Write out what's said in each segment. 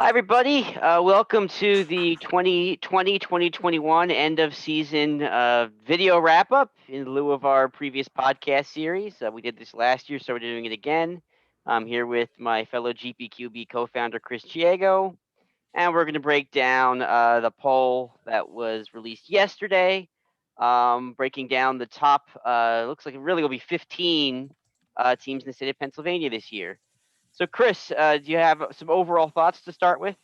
Hi, everybody. Welcome to the 2020-2021 end of season video wrap up in lieu of our previous podcast series. We did this last year, so we're doing it again. I'm here with my fellow GPQB co founder, Chris Cheigo, and we're going to break down the poll that was released yesterday, breaking down the top, looks like it really will be 15 teams in the state of Pennsylvania this year. So, Chris, do you have some overall thoughts to start with?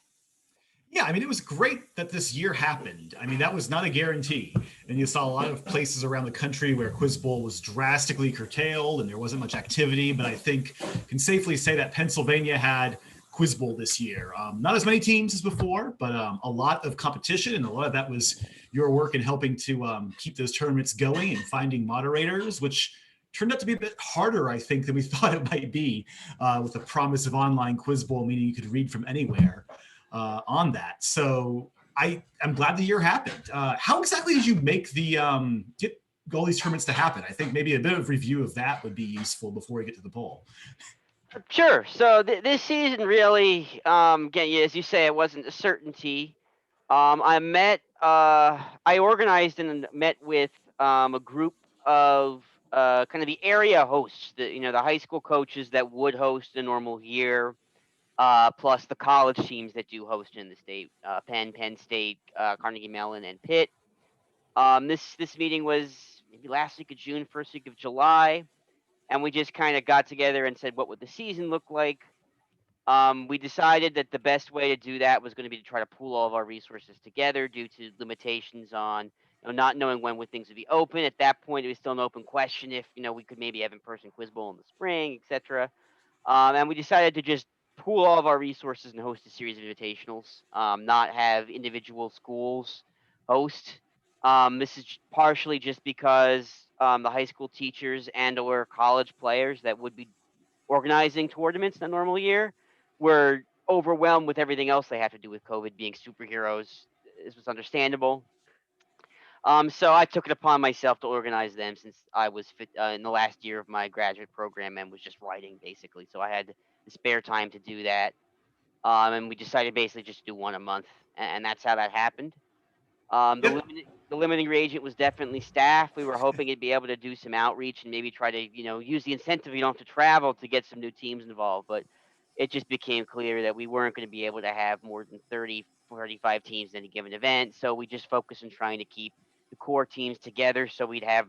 Yeah, I mean, it was great that this year happened. I mean, that was not a guarantee. And you saw a lot of places around the country where Quizbowl was drastically curtailed and there wasn't much activity. But I think can safely say that Pennsylvania had Quizbowl this year. Not as many teams as before, but a lot of competition. And a lot of that was your work in helping to keep those tournaments going and finding moderators, which turned out to be a bit harder, I think, than we thought it might be with the promise of online Quizbowl, meaning you could read from anywhere. On that. So I'm glad the year happened. How exactly did you make the get all these tournaments to happen? I think maybe a bit of review of that would be useful before we get to the poll. Sure. So this season really, again, as you say, it wasn't a certainty. I organized and met with a group of kind of the area hosts, the high school coaches that would host a normal year, plus the college teams that do host in the state, Penn State, Carnegie Mellon, and Pitt. This meeting was maybe last week of June, first week of July, and we just kind of got together and said what would the season look like. We decided that the best way to do that was going to be to try to pool all of our resources together due to limitations on not knowing when would things would be open. At that point, it was still an open question if we could maybe have in-person Quiz Bowl in the spring, etc. And we decided to just pool all of our resources and host a series of invitationals, not have individual schools host. This is partially just because the high school teachers and/or college players that would be organizing tournaments in a normal year were overwhelmed with everything else they have to do with COVID being superheroes. This was understandable. So I took it upon myself to organize them since I was in the last year of my graduate program and was just writing basically. So I had the spare time to do that. And we decided basically just to do one a month, and that's how that happened. Um, the Yep. limiting the limiting reagent was definitely staff. We were hoping it'd be able to do some outreach and maybe try to use the incentive you don't have to travel to get some new teams involved. But it just became clear that we weren't going to be able to have more than 30, 35 teams in any given event. So we just focused on trying to keep the core teams together so we'd have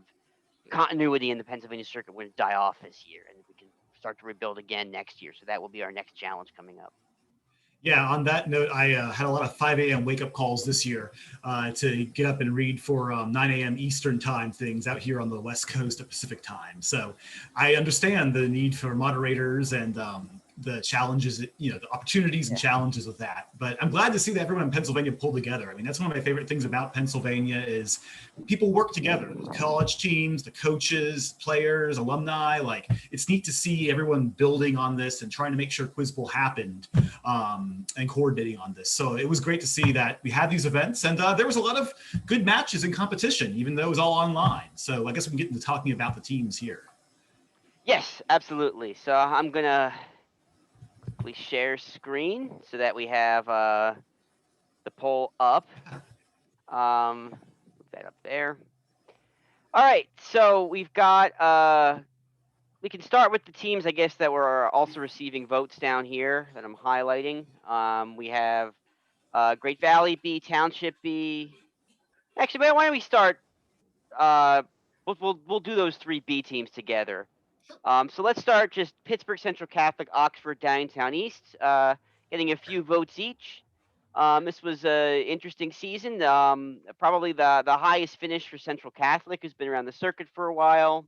continuity in the Pennsylvania circuit when it die off this year and we can start to rebuild again next year. So that will be our next challenge coming up. Yeah, on that note, I had a lot of 5 a.m. wake up calls this year to get up and read for 9 a.m. Eastern time things out here on the West Coast of Pacific time. So I understand the need for moderators and the challenges, the opportunities and challenges of that. But I'm glad to see that everyone in Pennsylvania pulled together. I mean, that's one of my favorite things about Pennsylvania is people work together. The college teams, the coaches, players, alumni. Like, it's neat to see everyone building on this and trying to make sure Quiz Bowl happened and coordinating on this. So it was great to see that we had these events, and there was a lot of good matches and competition, even though it was all online. So I guess we can get into talking about the teams here. Yes, absolutely. So I'm gonna quickly share screen so that we have the poll up. Move that up there. All right, so we've got. We can start with the teams, I guess, that were also receiving votes down here that I'm highlighting. We have Great Valley B, Township B. Actually, why don't we start? Uh, we'll do those three B teams together. So let's start just Pittsburgh Central Catholic, Oxford, Downtown East, getting a few votes each. This was an interesting season. Probably the highest finish for Central Catholic, who's been around the circuit for a while.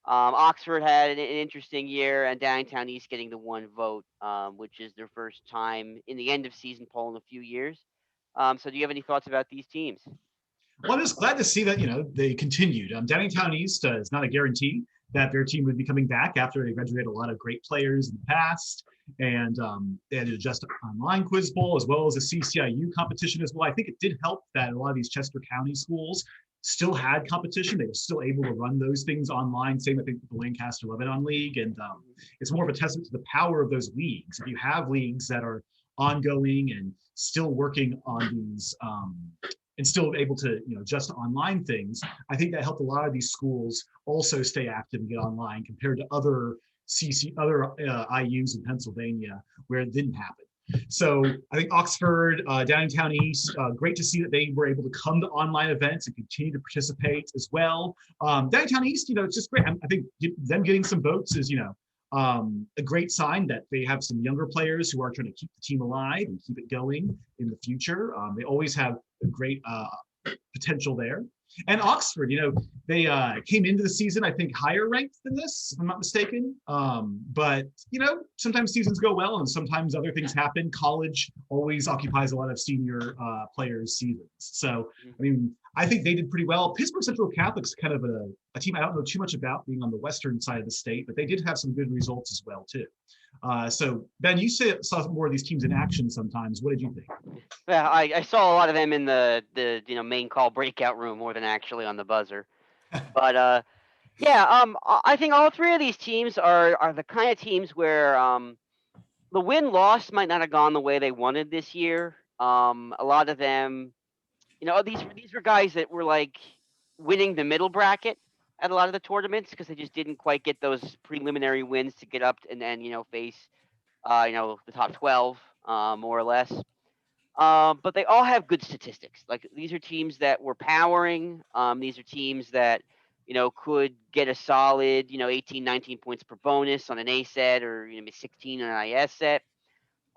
Oxford had an interesting year, and Downtown East getting the one vote, which is their first time in the end of season poll in a few years. So do you have any thoughts about these teams? Well, I'm just glad to see that they continued. Downingtown East is not a guarantee that their team would be coming back after they graduated a lot of great players in the past, and they had to adjust online Quiz Bowl as well as a CCIU competition as well. I think it did help that a lot of these Chester County schools still had competition. They were still able to run those things online. Same, I think, with the Lancaster Lebanon League, and it's more of a testament to the power of those leagues. If you have leagues that are ongoing and still working on these and still able to adjust to online things, I think that helped a lot of these schools also stay active and get online compared to other IUs in Pennsylvania where it didn't happen. So I think Oxford, Downtown East, great to see that they were able to come to online events and continue to participate as well. Downtown East, it's just great. I think them getting some votes is, a great sign that they have some younger players who are trying to keep the team alive and keep it going in the future. They always have a great potential there. And Oxford, they came into the season, I think, higher ranked than this, if I'm not mistaken. But, sometimes seasons go well and sometimes other things happen. College always occupies a lot of senior players' seasons. So, I mean, I think they did pretty well. Pittsburgh Central Catholic's kind of a team I don't know too much about, being on the western side of the state, but they did have some good results as well, too. So, Ben, you saw more of these teams in action sometimes. What did you think? Yeah, I saw a lot of them in the main call breakout room more than actually on the buzzer. But yeah, I think all three of these teams are the kind of teams where the win-loss might not have gone the way they wanted this year. A lot of them, these were guys that were like winning the middle bracket at a lot of the tournaments because they just didn't quite get those preliminary wins to get up and then face the top 12 more or less. But they all have good statistics. Like these are teams that were powering. These are teams that could get a solid 18, 19 points per bonus on an A set or 16 on an IS set.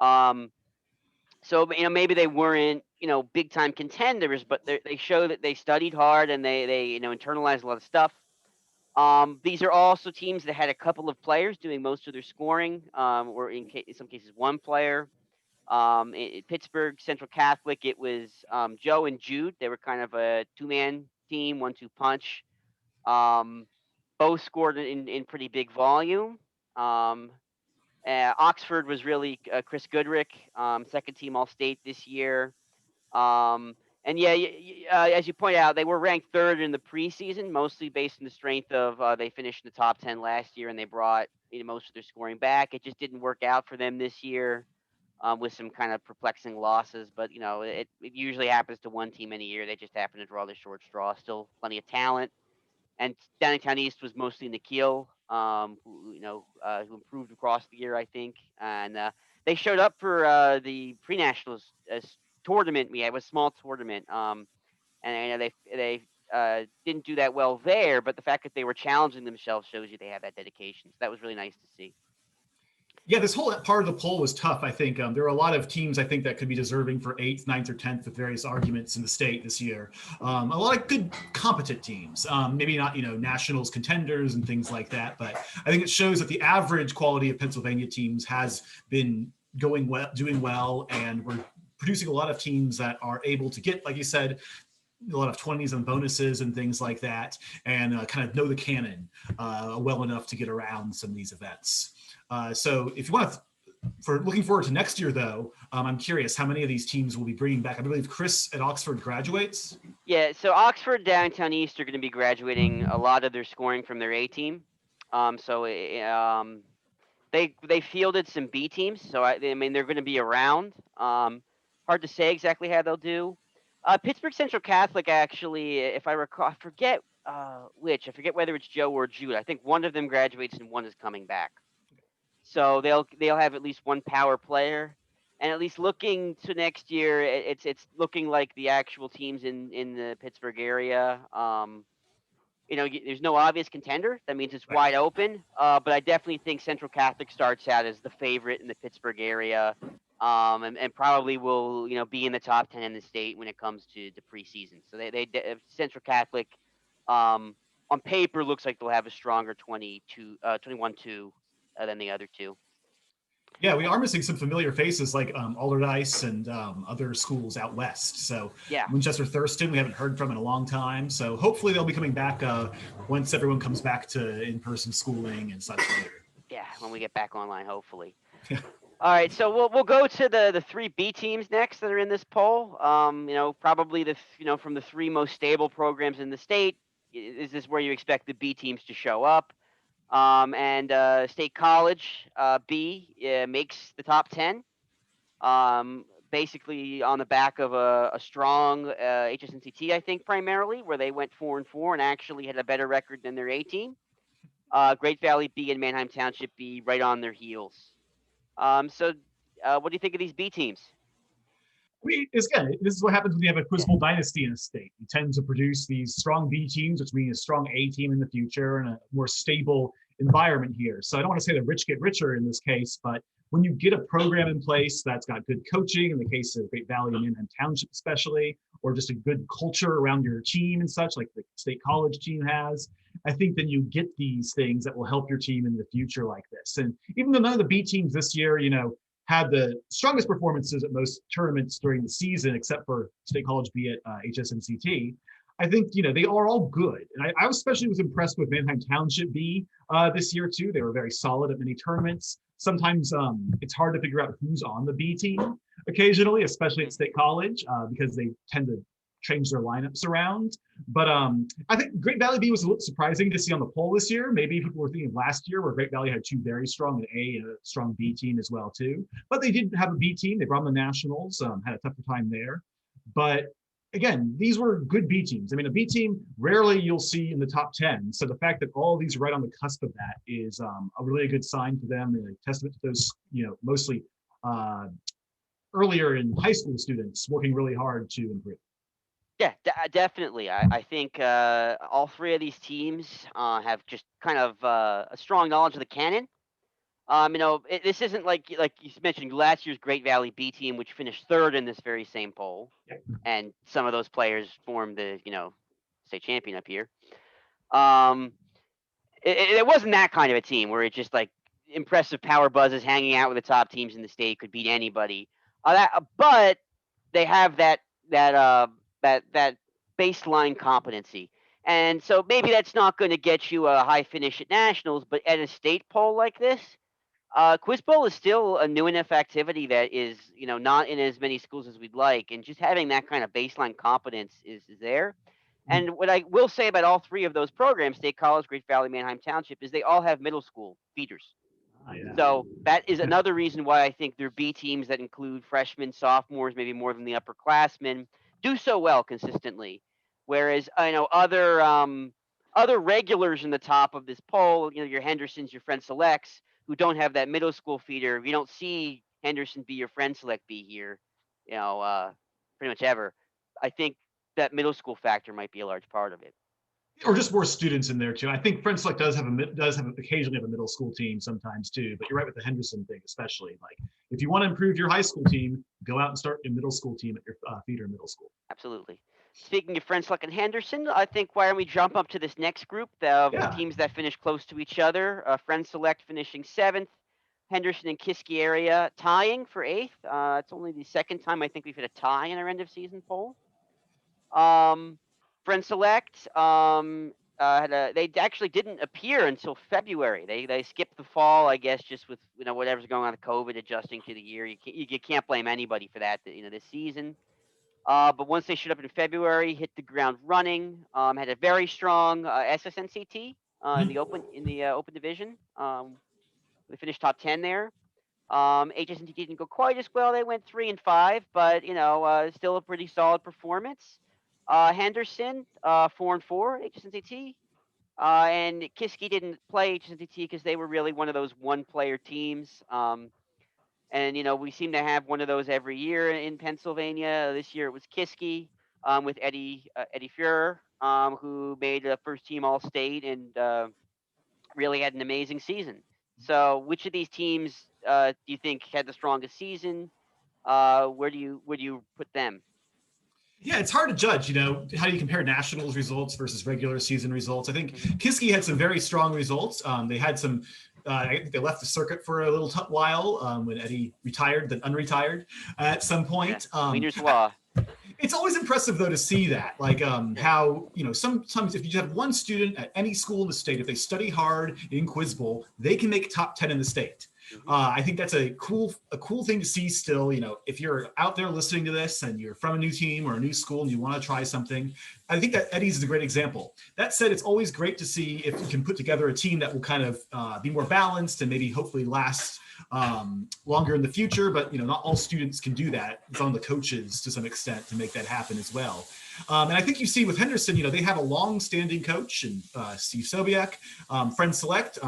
So maybe they weren't big time contenders, but they show that they studied hard and they internalized a lot of stuff. These are also teams that had a couple of players doing most of their scoring, or in some cases one player. Pittsburgh Central Catholic, it was Joe and Jude. They were kind of a two-man team, 1-2 punch. Um, both scored in pretty big volume. Oxford was really Chris Goodrick, second team All State this year. Um, and yeah, as you point out, they were ranked third in the preseason, mostly based on the strength of they finished in the top 10 last year and they brought most of their scoring back. It just didn't work out for them this year. With some kind of perplexing losses, but it usually happens to one team in a year. They just happen to draw the short straw. Still plenty of talent, and Downtown East was mostly Nikhil, who improved across the year, I think, and they showed up for the pre-nationals tournament. We had a small tournament, and they didn't do that well there, but the fact that they were challenging themselves shows you they have that dedication. So that was really nice to see. Yeah, this whole part of the poll was tough. I think there are a lot of teams I think that could be deserving for 8th, 9th, or 10th with various arguments in the state this year. A lot of good, competent teams. Maybe not nationals contenders and things like that, but I think it shows that the average quality of Pennsylvania teams has been doing well, and we're producing a lot of teams that are able to get, like you said, a lot of 20s and bonuses and things like that, and kind of know the canon well enough to get around some of these events. So if you want to, for looking forward to next year, though, I'm curious how many of these teams will be bringing back. I believe Chris at Oxford graduates. Yeah, so Oxford, Downtown East are going to be graduating a lot of their scoring from their A team. So they fielded some B teams, so I mean they're going to be around. Hard to say exactly how they'll do. Pittsburgh Central Catholic, actually, if I recall, I forget which. I forget whether it's Joe or Jude. I think one of them graduates and one is coming back. So they'll have at least one power player, and at least looking to next year, it's looking like the actual teams in the Pittsburgh area. There's no obvious contender. That means it's wide open. But I definitely think Central Catholic starts out as the favorite in the Pittsburgh area, and probably will be in the top 10 in the state when it comes to the preseason. So Central Catholic, on paper, looks like they'll have a stronger 21-2 than the other two. Yeah, we are missing some familiar faces like Alderdice and other schools out west. So Yeah. Winchester Thurston, we haven't heard from in a long time. So hopefully they'll be coming back once everyone comes back to in-person schooling and such later. Yeah, when we get back online, hopefully. All right, so we'll go to the three B teams next that are in this poll. Probably from the three most stable programs in the state, is this where you expect the B teams to show up? And State College B makes the top 10. Basically on the back of a strong HSNCT, I think primarily, where they went 4-4 and actually had a better record than their A team. Great Valley B and Manheim Township B right on their heels. What do you think of these B teams? Again, this is what happens when you have a Quiz Bowl dynasty in a state. You tend to produce these strong B teams, which means a strong A team in the future and a more stable environment here. So I don't want to say the rich get richer in this case, but when you get a program in place that's got good coaching, in the case of Great Valley and Manheim Township especially, or just a good culture around your team and such, like the state college team has, I think then you get these things that will help your team in the future like this. And even though none of the B teams this year, had the strongest performances at most tournaments during the season, except for State College B at HSNCT. I think they are all good, and I especially was impressed with Manheim Township B this year too. They were very solid at many tournaments. Sometimes it's hard to figure out who's on the B team occasionally, especially at State College, because they tend to change their lineups around. But I think Great Valley B was a little surprising to see on the poll this year. Maybe people were thinking of last year where Great Valley had two very strong, an A and a strong B team as well too. But they did have a B team. They brought them to nationals, had a tougher time there. But again, these were good B teams. I mean, a B team rarely you'll see in the top 10. So the fact that all of these are right on the cusp of that is a really good sign for them and a testament to those, mostly earlier in high school students working really hard to improve. Yeah, definitely. I think all three of these teams have just kind of a strong knowledge of the canon. This isn't like you mentioned last year's Great Valley B team, which finished third in this very same poll, and some of those players formed the state champion up here. It wasn't that kind of a team where it just like impressive power buzzes hanging out with the top teams in the state could beat anybody. But they have that baseline competency. And so maybe that's not going to get you a high finish at nationals, but at a state poll like this, Quiz Bowl is still a new enough activity that is, not in as many schools as we'd like, and just having that kind of baseline competence is there. And what I will say about all three of those programs, State College, Great Valley, Manheim Township, is they all have middle school feeders. Yeah. So that is another reason why I think their B teams that include freshmen, sophomores, maybe more than the upperclassmen, do so well consistently. Whereas I know other regulars in the top of this poll, your Hendersons, your Friend Selects, who don't have that middle school feeder. You don't see Henderson be your Friend Select be here, pretty much ever. I think that middle school factor might be a large part of it. Or just more students in there too. I think Friend Select does have occasionally have a middle school team sometimes too. But you're right with the Henderson thing, especially. Like if you want to improve your high school team, go out and start a middle school team at your feeder middle school. Absolutely. Speaking of Friend Select and Henderson, I think why don't we jump up to this next group of teams that finish close to each other? Friend Select finishing 7th, Henderson and Kiski area tying for 8th. It's only the second time I think we've had a tie in our end of season poll. Friend Select they actually didn't appear until February. They skipped the fall, I guess, just with whatever's going on with COVID, adjusting to the year. You can't blame anybody for that. This season. But once they showed up in February, hit the ground running. Had a very strong SSNCT in the open division. They finished top 10 there. HSNCT didn't go quite as well. They went 3-5, but still a pretty solid performance. Henderson 4-4 HSNCT. And Kiski didn't play HSNCT because they were really one of those one-player teams. And we seem to have one of those every year in Pennsylvania. This year it was Kiski with Eddie Fuhrer, who made a first-team All-State and really had an amazing season. So, which of these teams do you think had the strongest season? Where do you put them? Yeah, it's hard to judge, how do you compare nationals results versus regular season results? I think Kiski had some very strong results. They had some, I think they left the circuit for a little while when Eddie retired, then unretired at some point. Wiener's Law. It's always impressive though to see that, like how sometimes if you have one student at any school in the state, if they study hard in Quiz Bowl, they can make top 10 in the state. I think that's a cool thing to see still. If you're out there listening to this and you're from a new team or a new school and you want to try something, I think that Eddie's is a great example. That said, it's always great to see if you can put together a team that will kind of be more balanced and maybe hopefully last longer in the future. But not all students can do that. It's on the coaches to some extent to make that happen as well. And I think you see with Henderson, they have a long-standing coach and Steve Sobiek, Friend Select,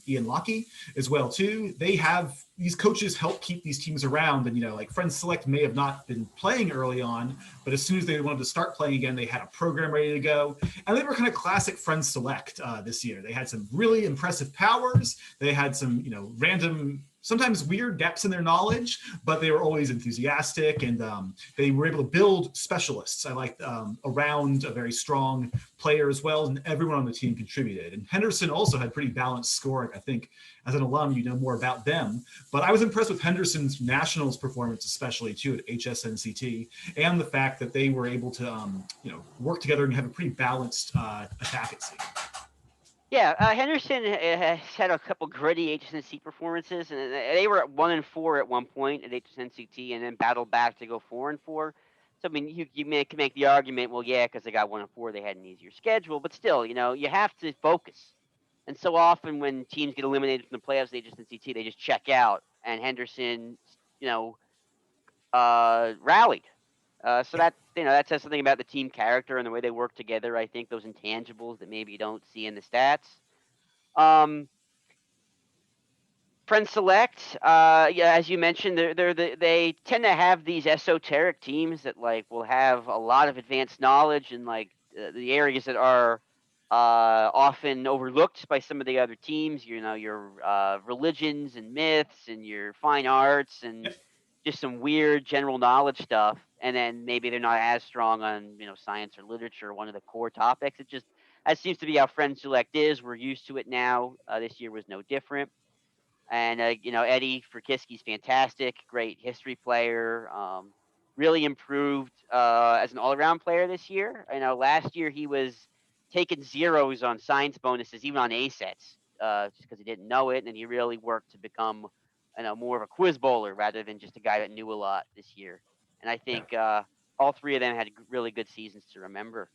Ian Lockie as well too. They have these coaches help keep these teams around, and like Friend Select may have not been playing early on, but as soon as they wanted to start playing again, they had a program ready to go, and they were kind of classic Friend Select this year. They had some really impressive powers. They had some random, sometimes weird depths in their knowledge, but they were always enthusiastic, and they were able to build specialists. I liked around a very strong player as well, and everyone on the team contributed. And Henderson also had pretty balanced scoring. I think as an alum, you know more about them, but I was impressed with Henderson's nationals performance, especially too at HSNCT, and the fact that they were able to work together and have a pretty balanced attack at sea. Yeah, Henderson has had a couple gritty HSNC performances, and they were at 1-4 at one point at HSNCT, and then battled back to go 4-4. So I mean, you can make the argument, well, yeah, because they got 1-4, they had an easier schedule, but still, you have to focus. And so often when teams get eliminated from the playoffs at HSNCT, they just check out, and Henderson, rallied. So that says something about the team character and the way they work together. I think those intangibles that maybe you don't see in the stats. Um, Friend Select, yeah, as you mentioned, they tend to have these esoteric teams that will have a lot of advanced knowledge in the areas that are often overlooked by some of the other teams. Your religions and myths and your fine arts and just some weird general knowledge stuff. And then maybe they're not as strong on science or literature, one of the core topics. It just that seems to be how Friend Select is. We're used to it now. This year was no different. And Eddie Frkiski's fantastic, great history player. Really improved as an all-around player this year. I know last year he was taking zeros on science bonuses, even on A sets, just because he didn't know it, and then he really worked to become more of a quiz bowler rather than just a guy that knew a lot this year. And I think all three of them had really good seasons to remember.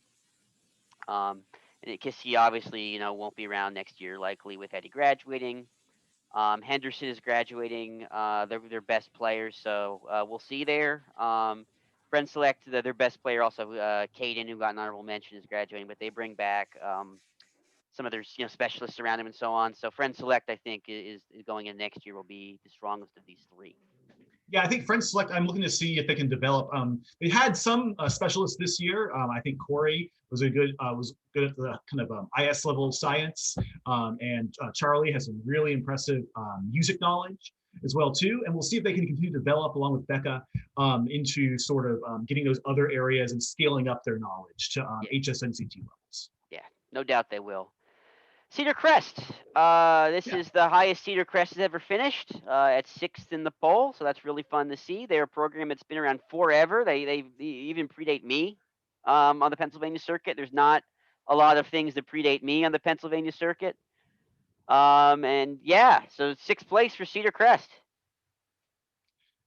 And Kiski obviously won't be around next year, likely with Eddie graduating. Henderson is graduating. They're their best players, so we'll see there. Friend Select, their best player, also Caden, who got an honorable mention, is graduating, but they bring back some of their specialists around him and so on. So Friend Select, I think, is going in next year will be the strongest of these three. Yeah, I think Friend Select, I'm looking to see if they can develop. They had some specialists this year. I think Corey was good at the kind of IS level science, and Charlie has some really impressive music knowledge as well too. And we'll see if they can continue to develop along with Becca into sort of getting those other areas and scaling up their knowledge to HSNCT levels. Yeah, no doubt they will. Cedar Crest. This Yeah. is the highest Cedar Crest has ever finished at 6th in the poll, so that's really fun to see. They're a program that's been around forever. They even predate me on the Pennsylvania circuit. There's not a lot of things that predate me on the Pennsylvania circuit. And yeah, so 6th place for Cedar Crest.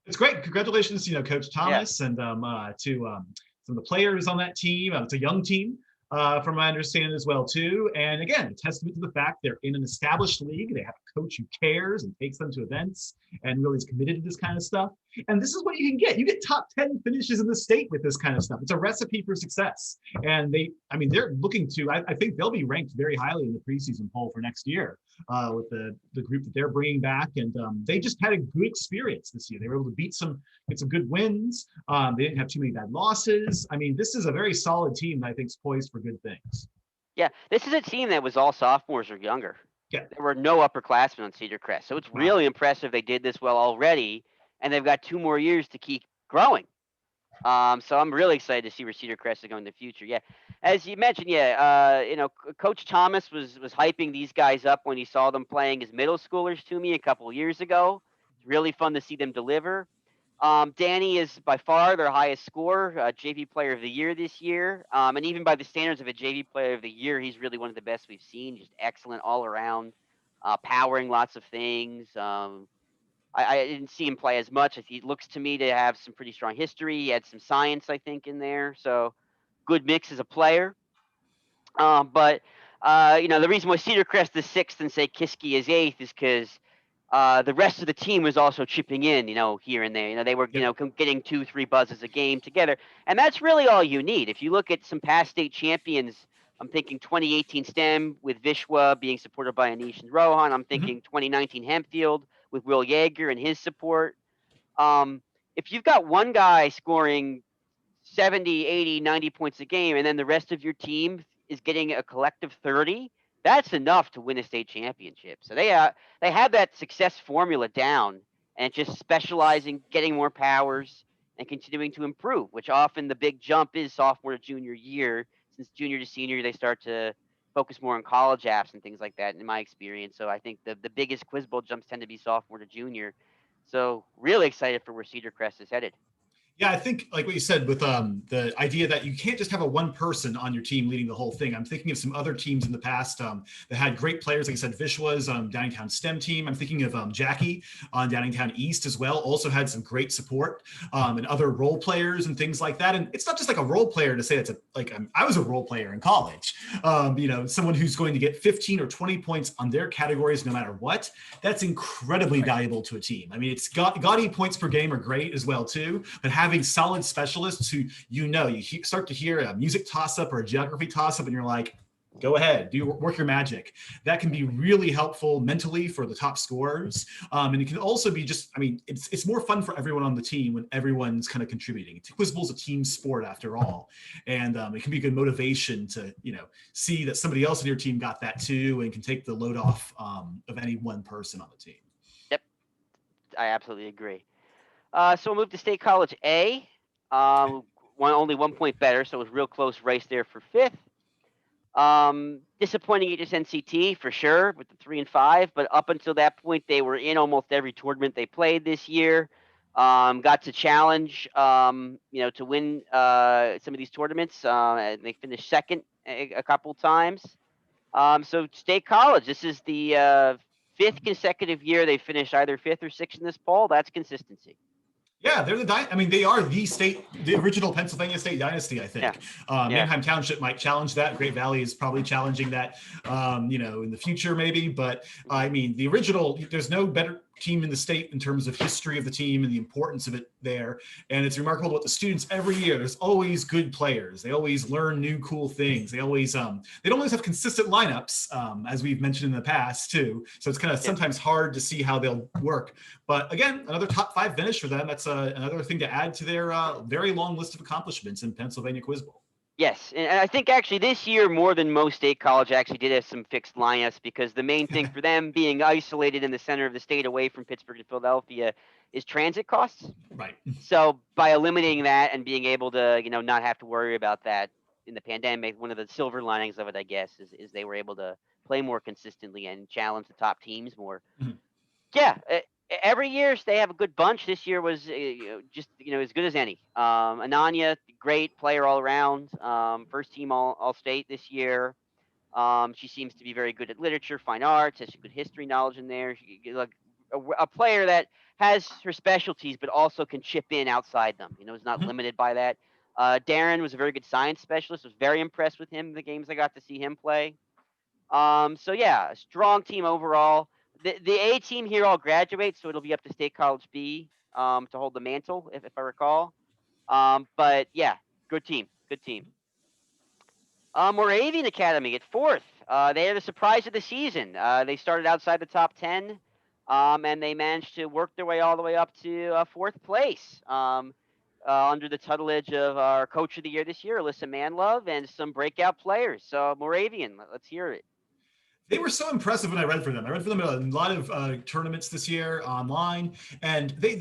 It's great. Congratulations, Coach Yeah. Thomas, and to some of the players on that team. It's a young team, from my understanding as well too. And again, a testament to the fact they're in an established league. They have a coach who cares and takes them to events and really is committed to this kind of stuff. And this is what you can get. You get top 10 finishes in the state with this kind of stuff. It's a recipe for success. And they're looking to, I think they'll be ranked very highly in the preseason poll for next year with the group that they're bringing back. And they just had a good experience this year. They were able to get some good wins. They didn't have too many bad losses. This is a very solid team that I think is poised for good things. Yeah, this is a team that was all sophomores or younger. Yeah. There were no upperclassmen on Cedar Crest, so it's really impressive they did this well already, and they've got 2 more years to keep growing. So I'm really excited to see where Cedar Crest is going in the future. Yeah, as you mentioned, Coach Thomas was hyping these guys up when he saw them playing as middle schoolers to me a couple of years ago. It's really fun to see them deliver. Danny is by far their highest scorer, JV Player of the Year this year. And even by the standards of a JV Player of the Year, he's really one of the best we've seen. Just excellent all around, powering lots of things. I didn't see him play as much. He looks to me to have some pretty strong history. He had some science, I think, in there. So good mix as a player. But the reason why Cedar Crest is 6th and say Kiski is 8th is because the rest of the team was also chipping in, here and there. They were, Yep. getting 2-3 buzzes a game together, and that's really all you need. If you look at some past state champions, I'm thinking 2018 STEM with Vishwa being supported by Anish and Rohan. I'm Mhm. thinking 2019 Hempfield with Will Yeager and his support. Um, if you've got one guy scoring 70, 80, 90 points a game, and then the rest of your team is getting a collective 30, that's enough to win a state championship. So they have that success formula down, and just specializing, getting more powers, and continuing to improve, which often the big jump is sophomore to junior year. Since junior to senior, they start to focus more on college apps and things like that, in my experience. So I think the biggest Quiz Bowl jumps tend to be sophomore to junior. So really excited for where Cedar Crest is headed. Yeah, I think like what you said with the idea that you can't just have a one person on your team leading the whole thing. I'm thinking of some other teams in the past that had great players. Like I said, Vishwa's Downingtown STEM team. I'm thinking of Jackie on Downingtown East as well. Also had some great support and other role players and things like that. And it's not just like a role player to say it's I was a role player in college. Someone who's going to get 15 or 20 points on their categories no matter what. That's incredibly valuable to a team. I mean, it's gaudy points per game are great as well too, but having solid specialists who you start to hear a music toss-up or a geography toss-up and you're like, go ahead, work your magic. That can be really helpful mentally for the top scorers. And it can also be it's more fun for everyone on the team when everyone's kind of contributing. Quiz Bowl's a team sport after all. And it can be good motivation to, see that somebody else in your team got that too and can take the load off of any one person on the team. Yep, I absolutely agree. So we'll move to State College A. Only 1 point better, so it was a real close race there for fifth. Disappointing HSNCT for sure with the 3-5, but up until that point, they were in almost every tournament they played this year. Got to challenge, to win some of these tournaments. They finished second a couple times. So State College, this is the fifth consecutive year they finished either fifth or sixth in this poll. That's consistency. Yeah, they are the original Pennsylvania State dynasty, I think. Yeah. Manheim Township might challenge that. Great Valley is probably challenging that, in the future maybe. But I mean, the original, there's no better team in the state in terms of history of the team and the importance of it there. And it's remarkable what the students every year, there's always good players. They always learn new cool things. They always, they don't always have consistent lineups, as we've mentioned in the past too. So it's kind of sometimes hard to see how they'll work. But again, another top 5 finish for them. That's another thing to add to their very long list of accomplishments in Pennsylvania Quiz Bowl. Yes, and I think actually this year more than most state college actually did have some fixed lineups, because the main thing for them being isolated in the center of the state away from Pittsburgh and Philadelphia is transit costs. Right. So by eliminating that and being able to, not have to worry about that in the pandemic, one of the silver linings of it, I guess, is they were able to play more consistently and challenge the top teams more. Mm-hmm. Yeah, every year they have a good bunch. This year was just as good as any. Ananya, great player all around. First team all state this year. She seems to be very good at literature, fine arts, has some good history knowledge in there. Like a player that has her specialties, but also can chip in outside them. Is not limited by that. Darren was a very good science specialist. Was very impressed with him in the games I got to see him play. So yeah, a strong team overall. The A team here all graduates, so it'll be up to State College B to hold the mantle, if I recall. But yeah, good team. Moravian Academy at fourth. They are the surprise of the season. They started outside the top 10, and they managed to work their way all the way up to fourth place. Under the tutelage of our coach of the year this year, Alyssa Manlove, and some breakout players. So Moravian, let's hear it. They were so impressive when I read for them. I read for them at a lot of tournaments this year online, and they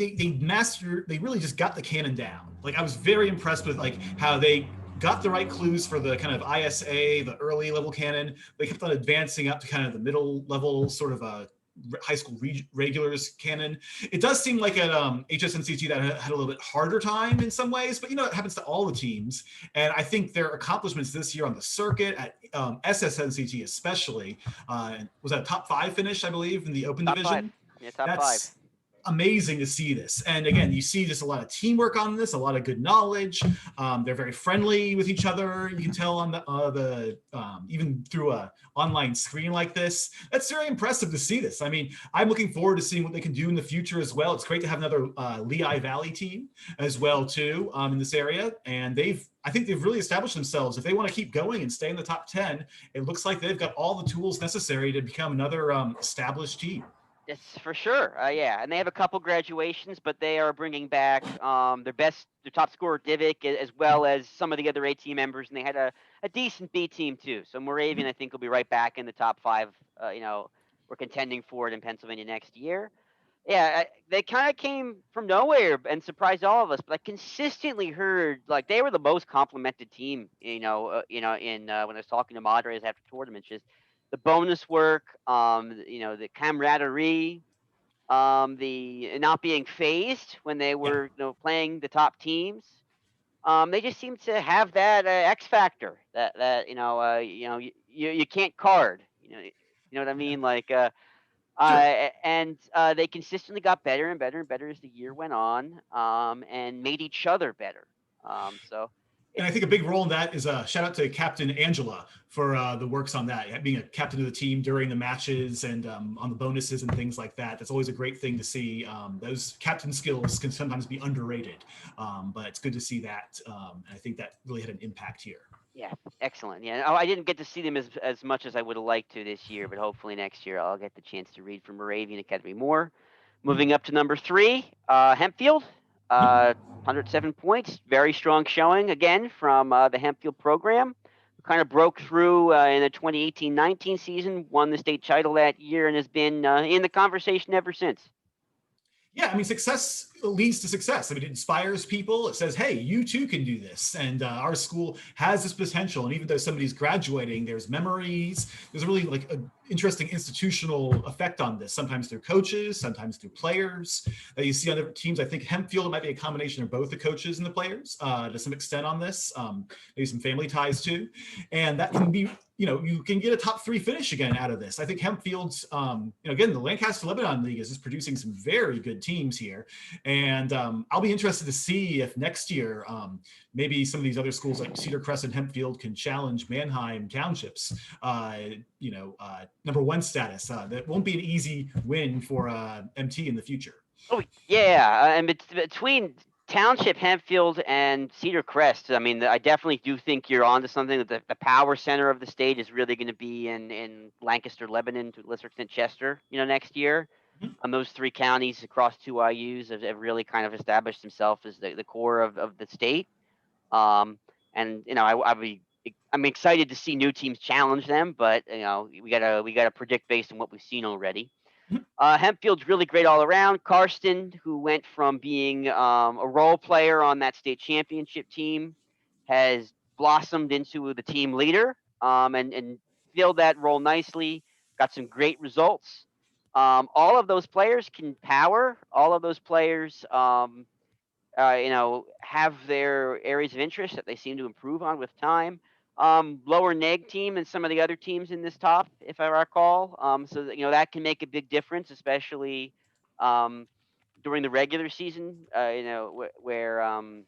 really just got the cannon down. Like, I was very impressed with how they got the right clues for the kind of ISA, the early level cannon. They kept on advancing up to kind of the middle level sort of a high school regulars canon. It does seem like at HSNCT that had a little bit harder time in some ways, but it happens to all the teams. And I think their accomplishments this year on the circuit at SSNCT especially, was that a top 5 finish, I believe, in the open top division? 5. Yeah, top 5. amazing to see this. And again, you see just a lot of teamwork on this, a lot of good knowledge. They're very friendly with each other. You can tell on the even through a online screen like this. That's very impressive to see this. I mean, I'm looking forward to seeing what they can do in the future as well. It's great to have another Lehigh Valley team as well too in this area, and I think they've really established themselves. If they want to keep going and stay in the top 10, it looks like they've got all the tools necessary to become another established team. It's for sure. Yeah, and they have a couple graduations, but they are bringing back their top scorer Divic, as well as some of the other A team members, and they had a decent B team too. So Moravian, I think, will be right back in the top five. We're contending for it in Pennsylvania next year. Yeah, they kind of came from nowhere and surprised all of us. But I consistently heard like they were the most complimented team. In when I was talking to moderators after tournaments, just the bonus work, the camaraderie, the not being phased when they Yeah. were playing the top teams. They just seem to have that X factor that you can't card. You know what I Yeah. mean? Like Sure. and they consistently got better and better and better as the year went on, and made each other better. So And I it's think a big role in that is a shout out to Captain Angela for the works on that, being a captain of the team during the matches and on the bonuses and things like that. That's always a great thing to see. Those captain skills can sometimes be underrated, but it's good to see that. And I think that really had an impact here. yeah, excellent. Yeah, I didn't get to see them as much as I would have liked to this year, but hopefully next year I'll get the chance to read from Moravian Academy more. Moving up to number three, Hempfield, 107 points, very strong showing again from the Hempfield program. Kind of broke through in the 2018-19 season, won the state title that year, and has been in the conversation ever since. Yeah, I mean, success leads to success. I mean, it inspires people. It says, hey, you too can do this. And our school has this potential. And even though somebody's graduating, there's memories. There's really like an interesting institutional effect on this, sometimes through coaches, sometimes through players that you see on different teams. I think Hempfield, it might be a combination of both the coaches and the players to some extent on this, maybe some family ties too. And that can be, you can get a top three finish again out of this. I think Hempfield's, again, the Lancaster Lebanon League is just producing some very good teams here. And I'll be interested to see if next year, maybe some of these other schools like Cedar Crest and Hempfield can challenge Manheim Townships, number one status. That won't be an easy win for MT in the future. Oh yeah, and between Township, Hempfield, and Cedar Crest, I mean, I definitely do think you're onto something. That the power center of the state is really going to be in Lancaster, Lebanon, to a lesser extent Chester. Next year. Those three counties across two IUs have really kind of established themselves as the core of the state. And I'm excited to see new teams challenge them, but we gotta predict based on what we've seen already. Hempfield's really great all around. Karsten, who went from being a role player on that state championship team, has blossomed into the team leader, and filled that role nicely. Got some great results. All of those players can power. All of those players, have their areas of interest that they seem to improve on with time. Lower neg team and some of the other teams in this top, if I recall. So that, that can make a big difference, especially during the regular season. Where a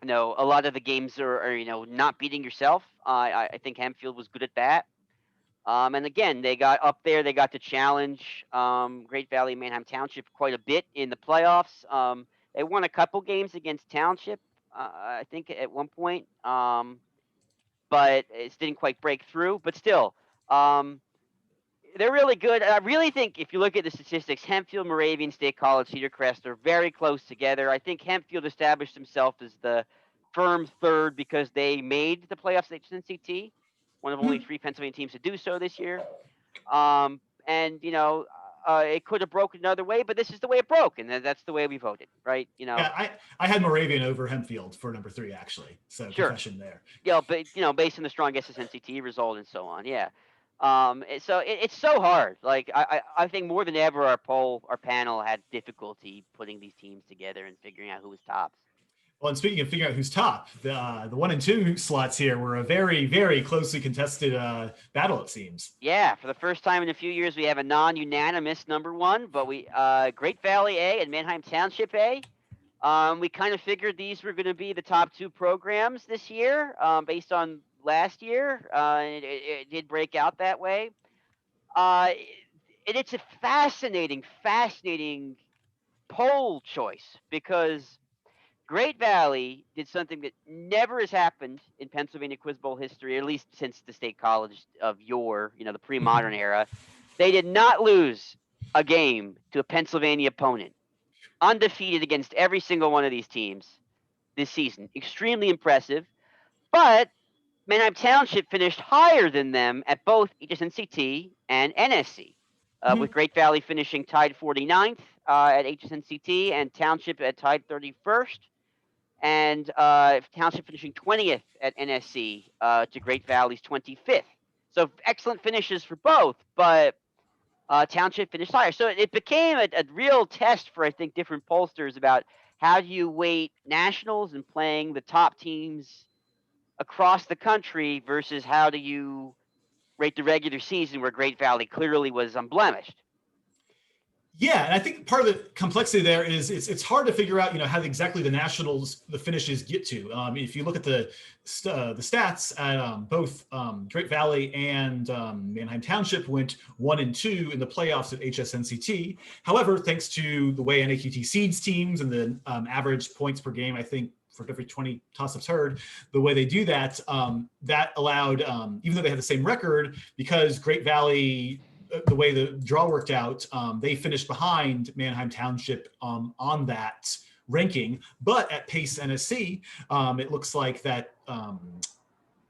lot of the games are not beating yourself. I think Hempfield was good at that. And again, they got up there. They got to challenge Great Valley Manheim Township quite a bit in the playoffs. They won a couple games against Township, I think, at one point, but it didn't quite break through. But still, they're really good. I really think if you look at the statistics, Hempfield, Moravian State College, Cedar Crest are very close together. I think Hempfield established himself as the firm third because they made the playoffs at NCT, one of only three Pennsylvania teams to do so this year. And it could have broken another way, but this is the way it broke, and that's the way we voted, right? Yeah, I had Moravian over Hempfield for number three, actually. So Sure. confession there. But based on the strong SSNCT result and so on, yeah. It's so hard. Like I think more than ever, our panel had difficulty putting these teams together and figuring out who was tops. Well, and speaking of figuring out who's top, the 1 and 2 slots here were a very, very closely contested battle, it seems. Yeah, for the first time in a few years, we have a non-unanimous number one, but we Great Valley A and Manheim Township A. We kind of figured these were going to be the top two programs this year, based on last year, and it did break out that way. And it's a fascinating poll choice because Great Valley did something that never has happened in Pennsylvania Quiz Bowl history, at least since the State College of yore, the pre-modern era. They did not lose a game to a Pennsylvania opponent, undefeated against every single one of these teams this season. Extremely impressive. But Manheim Township finished higher than them at both HSNCT and NSC, with Great Valley finishing tied 49th at HSNCT and Township at tied 31st, and Township finishing 20th at NSC to Great Valley's 25th. So excellent finishes for both, but Township finished higher. So it became a real test for, I think, different pollsters about how do you weight nationals and playing the top teams across the country versus how do you rate the regular season where Great Valley clearly was unblemished. Yeah, and I think part of the complexity there is it's hard to figure out how exactly the finishes get to. If you look at the stats at both Great Valley and Manheim Township went 1 and 2 in the playoffs at HSNCT. However, thanks to the way NAQT seeds teams and the average points per game, I think for every 20 toss-ups heard, the way they do that, that allowed, even though they had the same record, because Great Valley, the way the draw worked out, they finished behind Manheim Township on that ranking. But at Pace NSC, it looks like that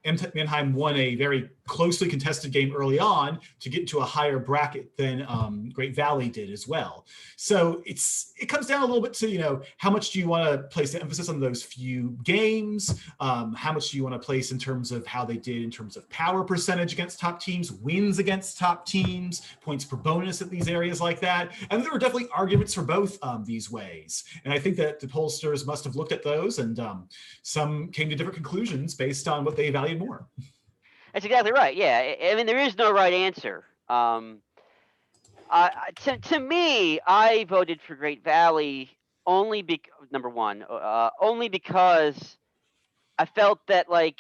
Manheim won a very closely contested game early on to get into a higher bracket than Great Valley did as well. So it comes down a little bit to how much do you want to place the emphasis on those few games? How much do you want to place in terms of how they did in terms of power percentage against top teams, wins against top teams, points per bonus at these areas like that? And there were definitely arguments for both these ways. And I think that the pollsters must have looked at those, and some came to different conclusions based on what they valued more. That's exactly right. Yeah, I mean there is no right answer. To me, I voted for Great Valley only number one, only because I felt that a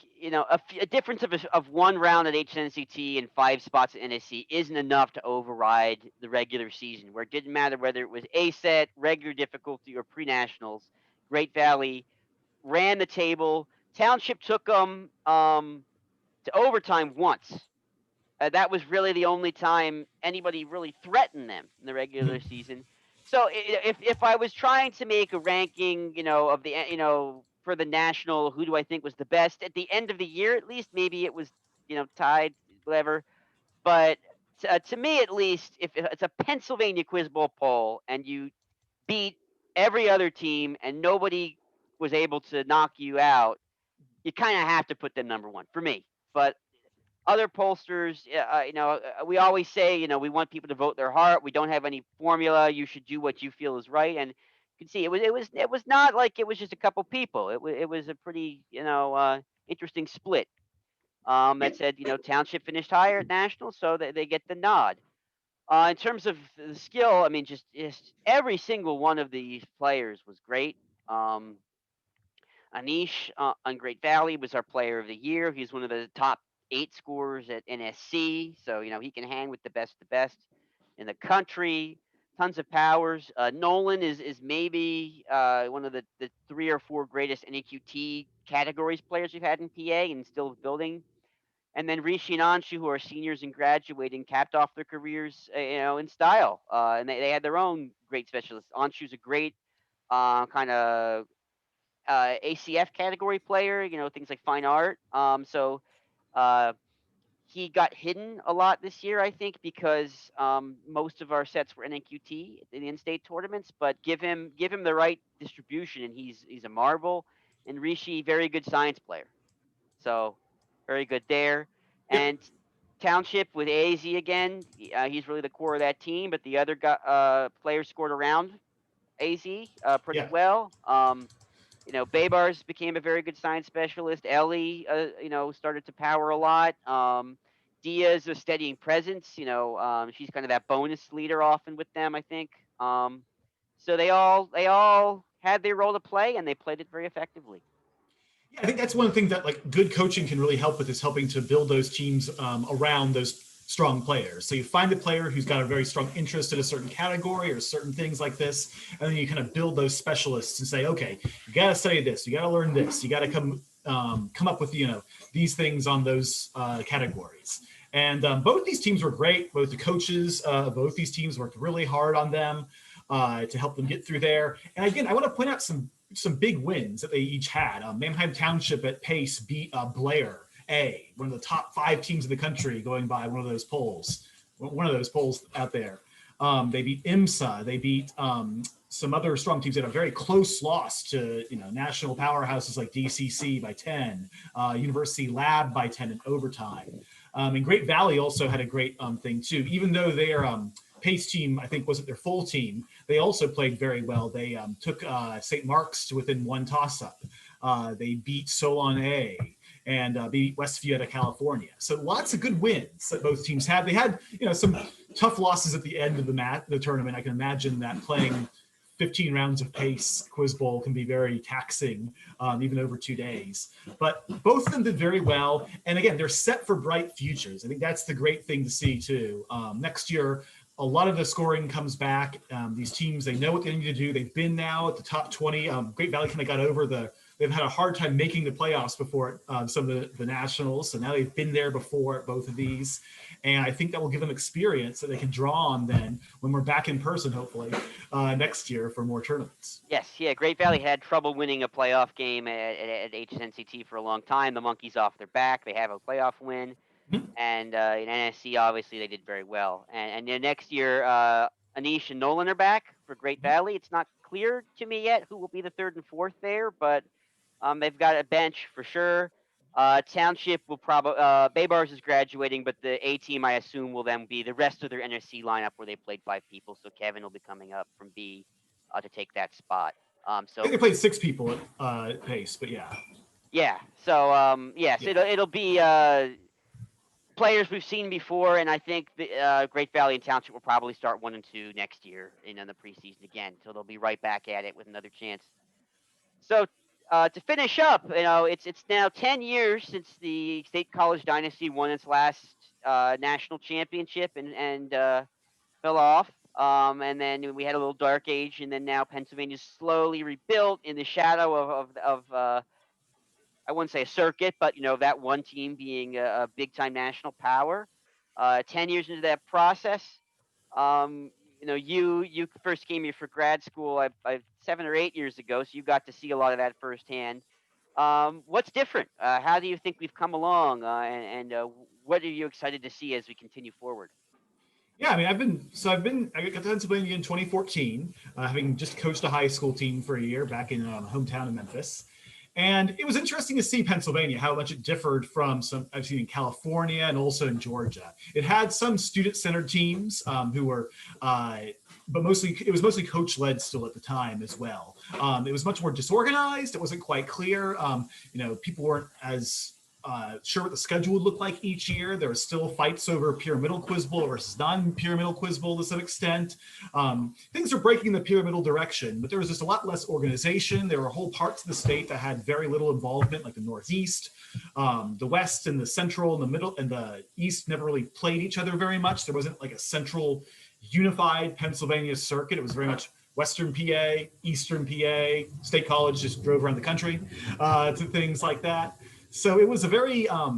difference of one round at HNCT and 5 spots at NSC isn't enough to override the regular season, where it didn't matter whether it was A set, regular difficulty, or pre-nationals. Great Valley ran the table. Township took them to overtime once. That was really the only time anybody really threatened them in the regular season. So if I was trying to make a ranking, of the for the national, who do I think was the best at the end of the year? At least maybe it was tied, whatever. But to me, at least, if it's a Pennsylvania Quiz Bowl poll and you beat every other team and nobody was able to knock you out, you kind of have to put them number one for me. But other pollsters, we always say, we want people to vote their heart. We don't have any formula. You should do what you feel is right. And you can see it was not like it was just a couple people. It was a pretty, interesting split. That said, Township finished higher at national, so they get the nod. In terms of the skill, I mean, just every single one of these players was great. Anish on Great Valley was our player of the year. He's one of the top 8 scorers at NSC, so he can hang with the best in the country. Tons of powers. Nolan is maybe one of the 3 or 4 greatest NAQT categories players we've had in PA, and still building. And then Rishi and Anshu, who are seniors and graduating, capped off their careers, in style. And they had their own great specialists. Anshu's a great kind of ACF category player, things like fine art. So uh, he got hidden a lot this year, I think, because most of our sets were NNQT in the in-state tournaments. But give him the right distribution, and he's a marvel. And Rishi, very good science player, so very good there. Yep. And Township with AZ again, he's really the core of that team. But the other players scored around AZ pretty Yeah. well. Baybars became a very good science specialist. Ellie, started to power a lot. Dia's a steadying presence. She's kind of that bonus leader often with them, I think. So they all had their role to play, and they played it very effectively. Yeah, I think that's one of the things that like good coaching can really help with is helping to build those teams around those strong players. So you find a player who's got a very strong interest in a certain category or certain things like this, and then you kind of build those specialists and say, okay, you got to study this, you got to learn this, you got to come up with these things on those categories. And both these teams were great. Both the coaches of both these teams worked really hard on them to help them get through there. And again, I want to point out some big wins that they each had. Mannheim Township at Pace beat Blair A, one of the top 5 teams in the country, going by one of those polls out there. They beat IMSA. They beat some other strong teams that had a very close loss to national powerhouses like DCC by 10, University Lab by 10 in overtime. And Great Valley also had a great thing too. Even though their Pace team, I think, wasn't their full team, they also played very well. They took St. Mark's to within one toss-up. They beat Solon A and beat West Vieta, California. So lots of good wins that both teams had. They had some tough losses at the end of the tournament. I can imagine that playing 15 rounds of Pace Quizbowl can be very taxing, even over 2 days. But both of them did very well. And again, they're set for bright futures. I think that's the great thing to see too. Next year, a lot of the scoring comes back. These teams, they know what they need to do. They've been now at the top 20. Great Valley kind of got over they've had a hard time making the playoffs before some of the nationals. So now they've been there before at both of these. And I think that will give them experience that they can draw on then when we're back in person, hopefully, next year for more tournaments. Yes, yeah. Great Valley had trouble winning a playoff game at HSNCT for a long time. The Monkeys off their back. They have a playoff win. Mhm. And in NSC, obviously, they did very well. And then next year, Anish and Nolan are back for Great Valley. It's not clear to me yet who will be the third and fourth there, but they've got a bench for sure. Township will probably Baybars is graduating, but the A team I assume will then be the rest of their NSC lineup where they played 5 people. So Kevin will be coming up from B to take that spot. I So think they played 6 people at Pace, but yeah. yeah, so yes, Yeah. it'll be players we've seen before, and I think the Great Valley and Township will probably start 1 and 2 next year in the preseason again. So they'll be right back at it with another chance. So to finish up, it's now 10 years since the State College Dynasty won its last national championship and fell off. And then we had a little dark age, and then now Pennsylvania's slowly rebuilt in the shadow of I wouldn't say a circuit, but that one team being a big time national power. 10 years into that process, um, you first came here for grad school, I 7 or 8 years ago, so you got to see a lot of that firsthand. What's different? How do you think we've come along, and what are you excited to see as we continue forward? Yeah, I mean, I got to Pennsylvania in 2014, having just coached a high school team for a year back in hometown in Memphis. And it was interesting to see Pennsylvania, how much it differed from some I've seen in California and also in Georgia. It had some student-centered teams who were, but it was mostly coach-led still at the time as well. It was much more disorganized. It wasn't quite clear. People weren't as sure what the schedule would look like each year. There were still fights over pyramidal Quizbowl versus non-pyramidal Quizbowl to some extent. Things are breaking in the pyramidal direction, but there was just a lot less organization. There were whole parts of the state that had very little involvement, like the Northeast. The West and the Central and the Middle and the East never really played each other very much. There wasn't like a central unified Pennsylvania circuit. It was very much Western PA, Eastern PA. State College just drove around the country to things like that. So it was a very, I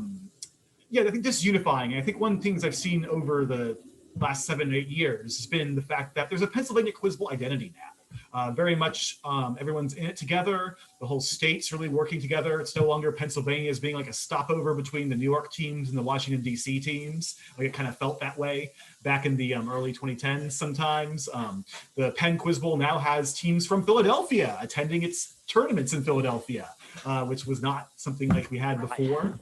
think this unifying. And I think one of the things I've seen over the last 7 or 8 years has been the fact that there's a Pennsylvania Quizbowl identity now. Very much everyone's in it together. The whole state's really working together. It's no longer Pennsylvania as being like a stopover between the New York teams and the Washington, D.C. teams. Like it kind of felt that way back in the early 2010s sometimes. The Penn Quizbowl now has teams from Philadelphia attending its tournaments in Philadelphia. Which was not something like we had before.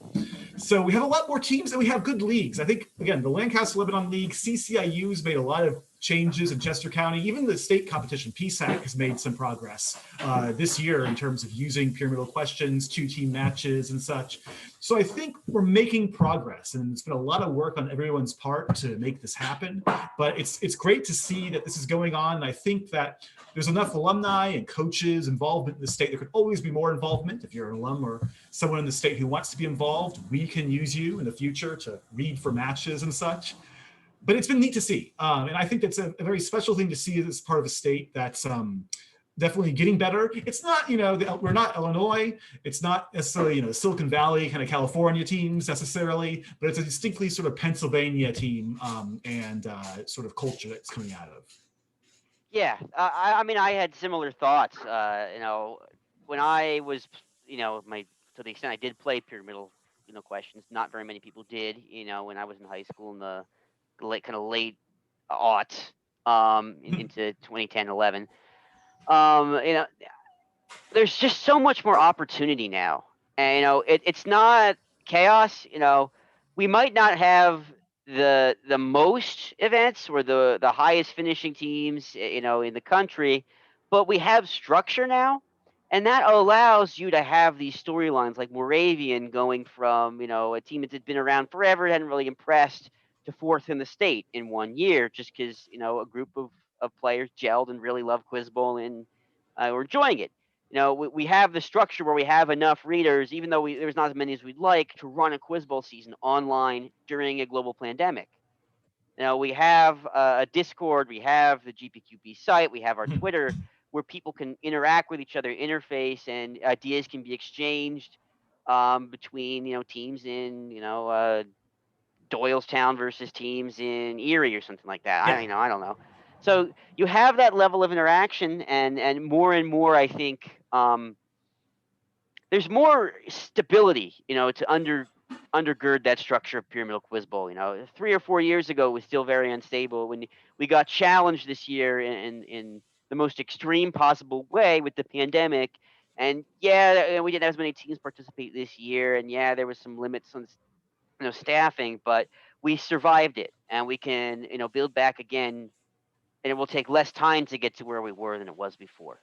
So we have a lot more teams and we have good leagues. I think, again, the Lancaster Lebanon League, CCIU's made a lot of changes in Chester County. Even the state competition, PSAC, has made some progress this year in terms of using pyramidal questions, 2-team matches, and such. So I think we're making progress, and it's been a lot of work on everyone's part to make this happen. But it's great to see that this is going on, and I think that there's enough alumni and coaches involvement in the state. There could always be more involvement. If you're an alum or someone in the state who wants to be involved, we can use you in the future to read for matches and such. But it's been neat to see. And I think that's a very special thing to see as part of a state that's definitely getting better. It's not, we're not Illinois. It's not necessarily, Silicon Valley kind of California teams necessarily, but it's a distinctly sort of Pennsylvania team and sort of culture that's coming out of. Yeah, I mean, I had similar thoughts. When I was, to the extent I did play pyramidal, questions, not very many people did. When I was in high school in the late aughts, into 2010, 11. There's just so much more opportunity now, and it's not chaos. We might not have the most events or the highest finishing teams, in the country, but we have structure now, and that allows you to have these storylines like Moravian going from a team that had been around forever, hadn't really impressed, to fourth in the state in 1 year, just because a group of players gelled and really loved Quizbowl and were enjoying it. We have the structure where we have enough readers, even though there's not as many as we'd like, to run a Quizbowl season online during a global pandemic. We have a Discord, we have the GPQB site, we have our Twitter, where people can interact with each other, interface, and ideas can be exchanged between teams in Doylestown versus teams in Erie or something like that. Yeah. I don't know. So you have that level of interaction, and more, I think there's more stability, to undergird that structure of pyramidal Quizbowl. 3 or 4 years ago, it was still very unstable. When we got challenged this year in the most extreme possible way with the pandemic, and yeah, we didn't have as many teams participate this year, and yeah, there was some limits on staffing, but we survived it, and we can build back again, and it will take less time to get to where we were than it was before.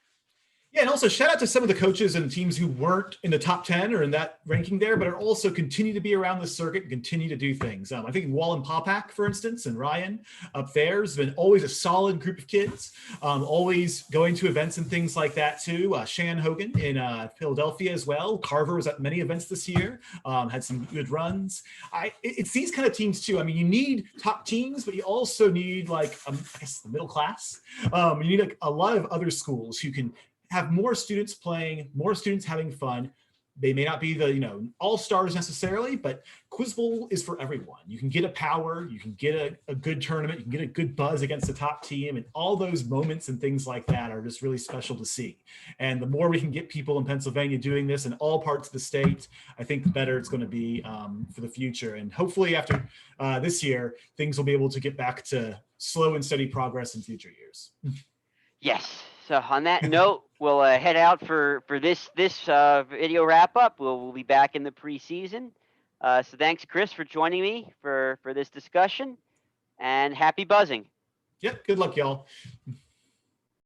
Yeah, and also shout out to some of the coaches and teams who weren't in the top 10 or in that ranking there, but are also continue to be around the circuit and continue to do things. I think Wallen Popak, for instance, and Ryan up there has been always a solid group of kids, always going to events and things like that too. Shan Hogan in Philadelphia as well. Carver was at many events this year, had some good runs. It's these kind of teams too. I mean, you need top teams, but you also need I guess the middle class. You need a lot of other schools who can have more students playing, more students having fun. They may not be the all-stars necessarily, but Quizbowl is for everyone. You can get a power, you can get a good tournament, you can get a good buzz against the top team, and all those moments and things like that are just really special to see. And the more we can get people in Pennsylvania doing this in all parts of the state, I think the better it's going to be for the future. And hopefully after this year, things will be able to get back to slow and steady progress in future years. Yes. So on that note, we'll head out for this video wrap up. We'll be back in the preseason. So thanks, Chris, for joining me for this discussion, and happy buzzing. Yep. Good luck, y'all.